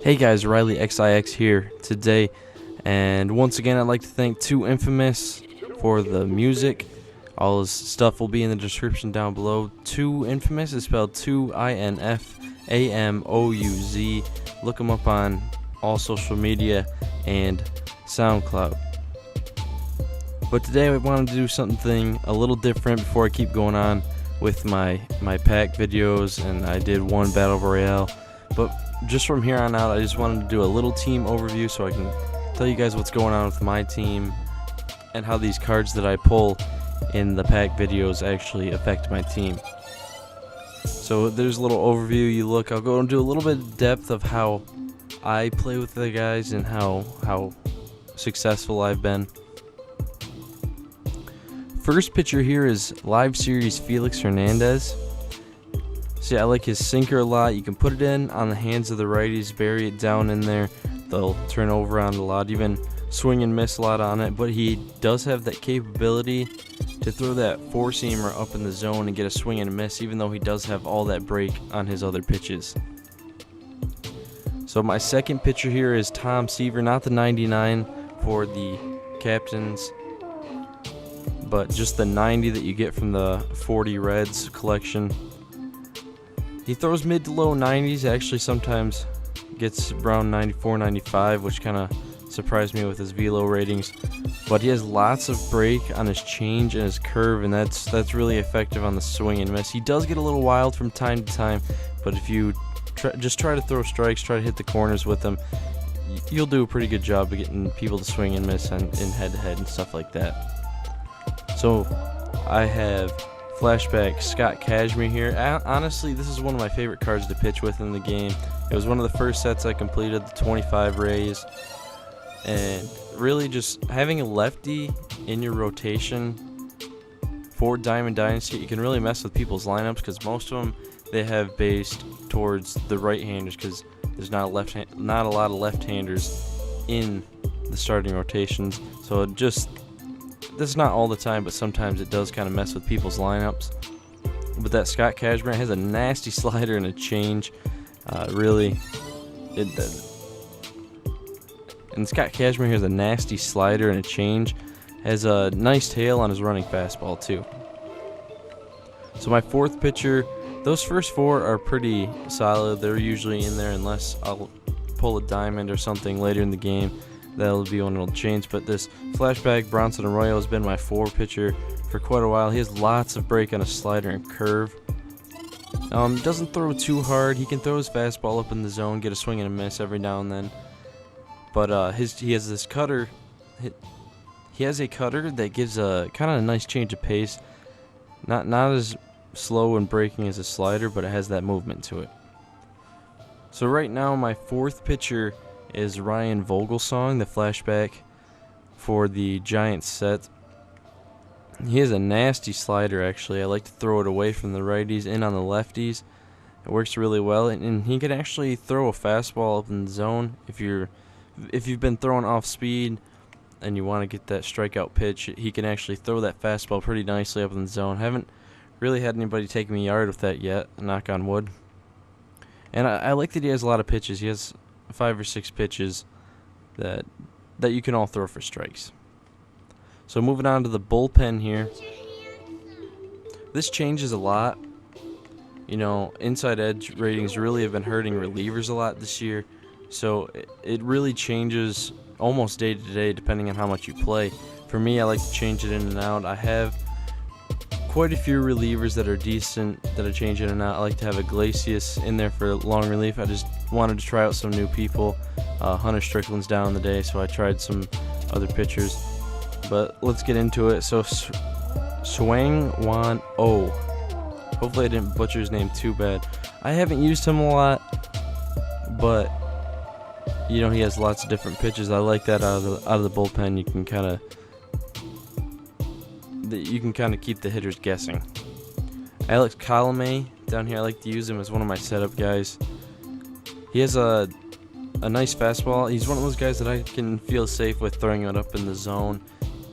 Hey guys, Riley XIX here today, and once again I'd like to thank Too Infamous for the music. All his stuff will be in the description down below. Too Infamous is spelled 2INFAMOUZ. Look him up on all social media and SoundCloud. But today I wanted to do something a little different before I keep going on with my pack videos, and I did one Battle Royale. But just from here on out, I just wanted to do a little team overview so I can tell you guys what's going on with my team and how these cards that I pull in the pack videos actually affect my team. So there's a little overview. I'll go and do a little bit of depth of how I play with the guys and how successful I've been. First pitcher here is Live Series Felix Hernandez. See, I like his sinker a lot. You can put it in on the hands of the righties, bury it down in there. They'll turn over on a lot, even swing and miss a lot on it. But he does have that capability to throw that four-seamer up in the zone and get a swing and a miss, even though he does have all that break on his other pitches. So my second pitcher here is Tom Seaver, not the 99 for the captains, but just the 90 that you get from the 40 Reds collection. He throws mid to low 90s, actually sometimes gets around 94, 95, which kind of surprised me with his velo ratings. But he has lots of break on his change and his curve, and that's really effective on the swing and miss. He does get a little wild from time to time, but if you just try to throw strikes, try to hit the corners with him, you'll do a pretty good job of getting people to swing and miss in head-to-head and stuff like that. So I have flashback Scott Cashmere here. Honestly, this is one of my favorite cards to pitch with in the game. It was one of the first sets I completed, the 25 Rays. And really just having a lefty in your rotation for Diamond Dynasty, you can really mess with people's lineups because most of them they have based towards the right-handers because there's not a lot of left-handers in the starting rotations. So this is not all the time, but sometimes it does kind of mess with people's lineups. But that Scott Cashmere has a nasty slider and a change. And Scott Cashmere has a nasty slider and a change. Has a nice tail on his running fastball too. So my fourth pitcher, those first four are pretty solid. They're usually in there unless I'll pull a diamond or something later in the game. That'll be when it'll change. But this flashback Bronson Arroyo has been my four pitcher for quite a while. He has lots of break on his slider and curve. Doesn't throw too hard. He can throw his fastball up in the zone, get a swing and a miss every now and then. But he has this cutter. He has a cutter that gives a kind of a nice change of pace. Not as slow and breaking as a slider, but it has that movement to it. So right now my fourth pitcher is Ryan Vogelsong, the flashback for the Giants set. He has a nasty slider actually. I like to throw it away from the righties, in on the lefties. It works really well, and he can actually throw a fastball up in the zone if you've been throwing off speed and you want to get that strikeout pitch. He can actually throw that fastball pretty nicely up in the zone. Haven't really had anybody take me yard with that yet, knock on wood. And I like that he has a lot of pitches. He has 5 or 6 pitches that you can all throw for strikes. So moving on to the bullpen here. This changes a lot. You know, inside edge ratings really have been hurting relievers a lot this year. So it really changes almost day to day depending on how much you play. For me, I like to change it in and out. I have quite a few relievers that are decent that I change in and out. I like to have Iglesias in there for long relief. I just wanted to try out some new people. Hunter Strickland's down in the day, so I tried some other pitchers. But let's get into it. So Swang Wan Oh. Hopefully I didn't butcher his name too bad. I haven't used him a lot, but you know, he has lots of different pitches. I like that out of the bullpen. You can kind of keep the hitters guessing. Alex Colomé down here, I like to use him as one of my setup guys. He has a nice fastball. He's one of those guys that I can feel safe with throwing it up in the zone,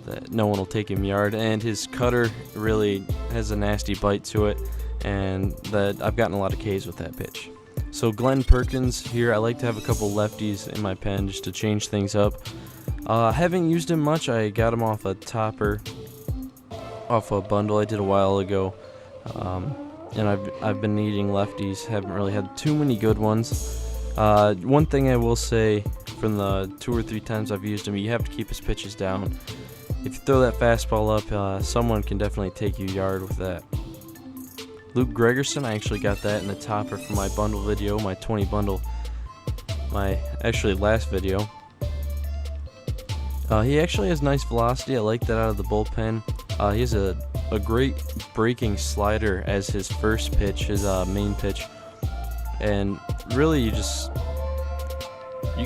that no one will take him yard. And his cutter really has a nasty bite to it, and that I've gotten a lot of Ks with that pitch. So Glenn Perkins here, I like to have a couple lefties in my pen just to change things up. Haven't used him much. I got him off a topper, off a bundle I did a while ago. And I've been needing lefties. Haven't really had too many good ones. One thing I will say from the 2 or 3 times I've used him, you have to keep his pitches down. If you throw that fastball up, someone can definitely take you yard with that. Luke Gregerson, I actually got that in the topper for my bundle video, my 20 bundle, my actually last video. He actually has nice velocity. I like that out of the bullpen. He has a great breaking slider as his first pitch, his main pitch. And really, you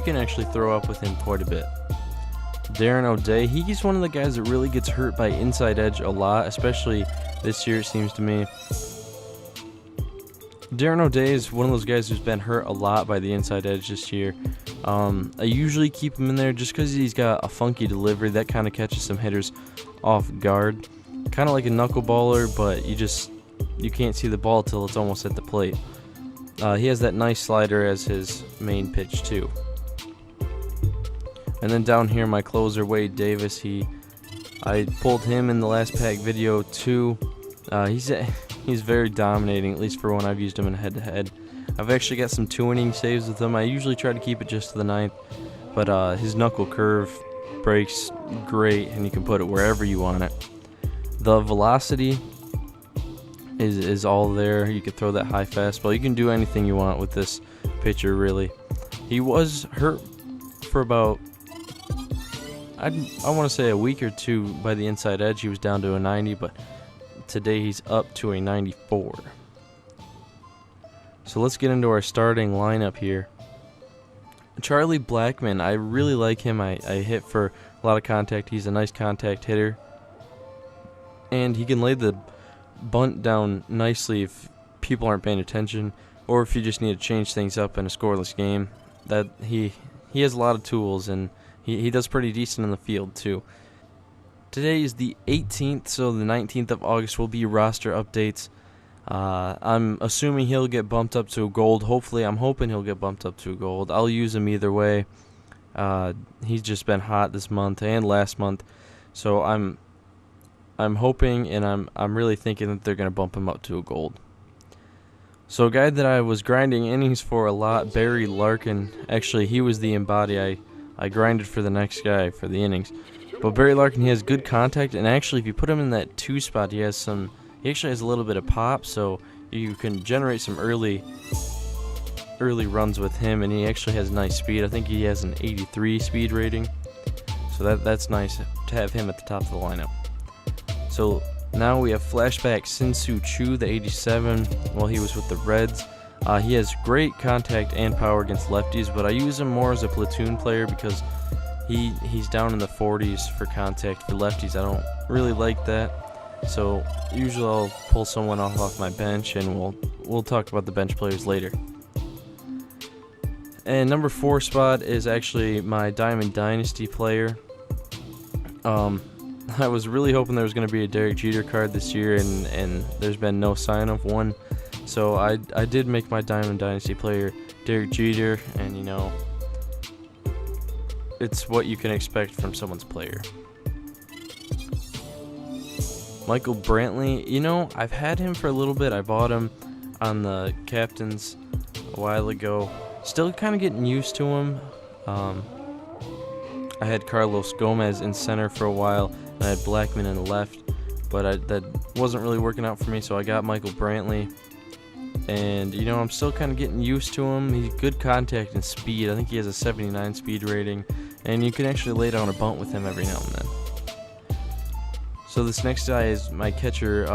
can actually throw up with him quite a bit. Darren O'Day, he's one of the guys that really gets hurt by inside edge a lot, especially this year it seems to me. Darren O'Day is one of those guys who's been hurt a lot by the inside edge this year. I usually keep him in there just because he's got a funky delivery that kind of catches some hitters off guard. Kind of like a knuckleballer, but you can't see the ball till it's almost at the plate. He has that nice slider as his main pitch too. And then down here, my closer Wade Davis. I pulled him in the last pack video too. He's very dominating, at least for when I've used him in head-to-head. I've actually got some 2-inning saves with him. I usually try to keep it just to the 9th, but his knuckle curve breaks great, and you can put it wherever you want it. The velocity is all there. You can throw that high fastball. You can do anything you want with this pitcher, really. He was hurt for about, I want to say a week or two by the inside edge. He was down to a 90, but today he's up to a 94. So let's get into our starting lineup here. Charlie Blackmon, I really like him. I hit for a lot of contact. He's a nice contact hitter. And he can lay the bunt down nicely if people aren't paying attention, or if you just need to change things up in a scoreless game. That he has a lot of tools, and he does pretty decent in the field too. Today is the 18th, so the 19th of August will be roster updates. I'm assuming he'll get bumped up to a gold. I'm hoping he'll get bumped up to a gold. I'll use him either way. He's just been hot this month and last month, so I'm hoping, and I'm really thinking that they're going to bump him up to a gold. So a guy that I was grinding innings for a lot, Barry Larkin. Actually, he was the embody. I grinded for the next guy for the innings. But Barry Larkin, he has good contact, and actually if you put him in that 2 spot, he actually has a little bit of pop, so you can generate some early runs with him, and he actually has nice speed. I think he has an 83 speed rating, so that's nice to have him at the top of the lineup. So now we have flashback Sin-Soo Choo, the 87, while he was with the Reds. He has great contact and power against lefties, but I use him more as a platoon player because he's down in the 40s for contact for lefties. I don't really like that, so usually I'll pull someone off my bench, and we'll talk about the bench players later. And number 4 spot is actually my Diamond Dynasty player. I was really hoping there was going to be a Derek Jeter card this year, and there's been no sign of one. So I did make my Diamond Dynasty player Derek Jeter, and it's what you can expect from someone's player. Michael Brantley, I've had him for a little bit. I bought him on the captains a while ago. Still kind of getting used to him. I had Carlos Gomez in center for a while, and I had Blackmon in the left, but that wasn't really working out for me, so I got Michael Brantley. And, I'm still kind of getting used to him. He's good contact and speed. I think he has a 79 speed rating, and you can actually lay down a bunt with him every now and then. So this next guy is my catcher.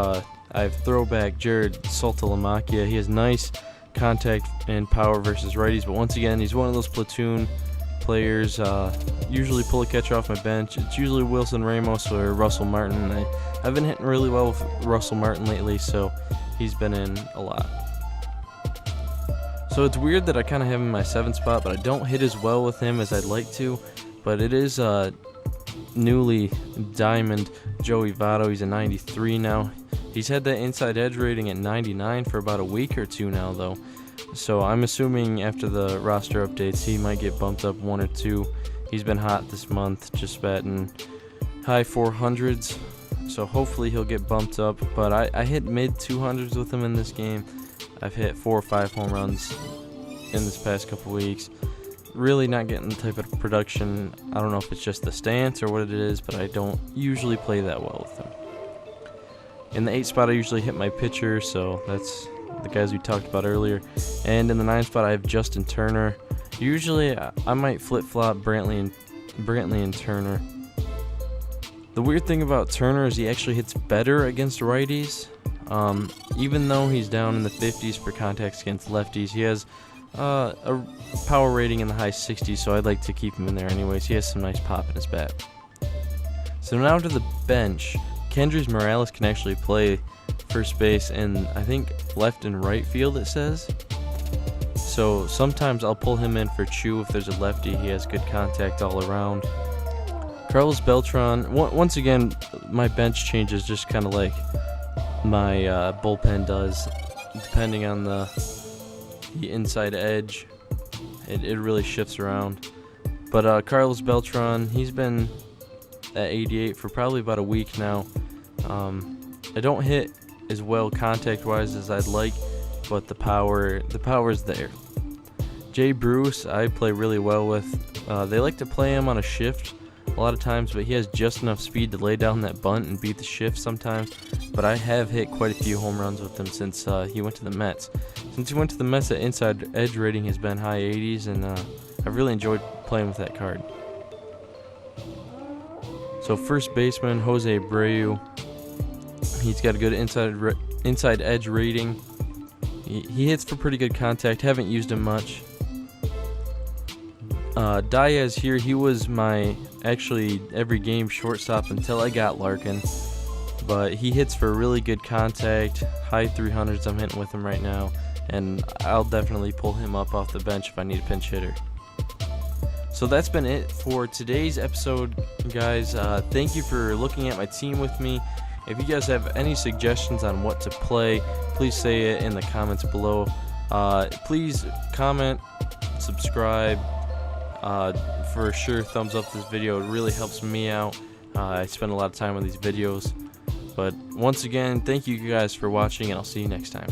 I have throwback Jared Saltalamacchia. He has nice contact and power versus righties, but once again, he's one of those platoon players. Usually pull a catcher off my bench. It's usually Wilson Ramos or Russell Martin. I've been hitting really well with Russell Martin lately, so he's been in a lot. So it's weird that I kind of have him in my 7th spot, but I don't hit as well with him as I'd like to. But it is newly Diamond Joey Votto. He's a 93 now. He's had that inside edge rating at 99 for about a week or two now, though. So I'm assuming after the roster updates, he might get bumped up 1 or 2. He's been hot this month, just batting high 400s. So hopefully he'll get bumped up. But I hit mid 200s with him in this game. I've hit 4 or 5 home runs in this past couple weeks. Really not getting the type of production. I don't know if it's just the stance or what it is, but I don't usually play that well with him. In the 8 spot, I usually hit my pitcher, so that's the guys we talked about earlier. And in the 9 spot, I have Justin Turner. Usually, I might flip-flop Brantley and Turner. The weird thing about Turner is he actually hits better against righties. Even though he's down in the 50s for contacts against lefties, he has a power rating in the high 60s, so I'd like to keep him in there anyways. He has some nice pop in his bat. So now to the bench. Kendrys Morales can actually play first base and I think left and right field, it says. So sometimes I'll pull him in for Chu if there's a lefty. He has good contact all around. Carlos Beltran, once again, my bench changes just kind of like my bullpen does, depending on the inside edge. It really shifts around. But Carlos Beltran, he's been at 88 for probably about a week now. I don't hit as well contact-wise as I'd like, but the power's there. Jay Bruce, I play really well with. They like to play him on a shift a lot of times, but he has just enough speed to lay down that bunt and beat the shift sometimes. But I have hit quite a few home runs with him since he went to the Mets. Since he went to the Mets, the inside edge rating has been high 80s, and I've really enjoyed playing with that card. So first baseman, Jose Abreu. He's got a good inside edge rating. He hits for pretty good contact. Haven't used him much. Diaz here, he was my actually every game shortstop until I got Larkin. But he hits for really good contact. High 300s I'm hitting with him right now. And I'll definitely pull him up off the bench if I need a pinch hitter. So that's been it for today's episode, guys. Thank you for looking at my team with me. If you guys have any suggestions on what to play, please say it in the comments below. Please comment, subscribe. For sure, thumbs up this video. It really helps me out. I spend a lot of time on these videos. But once again, thank you guys for watching, and I'll see you next time.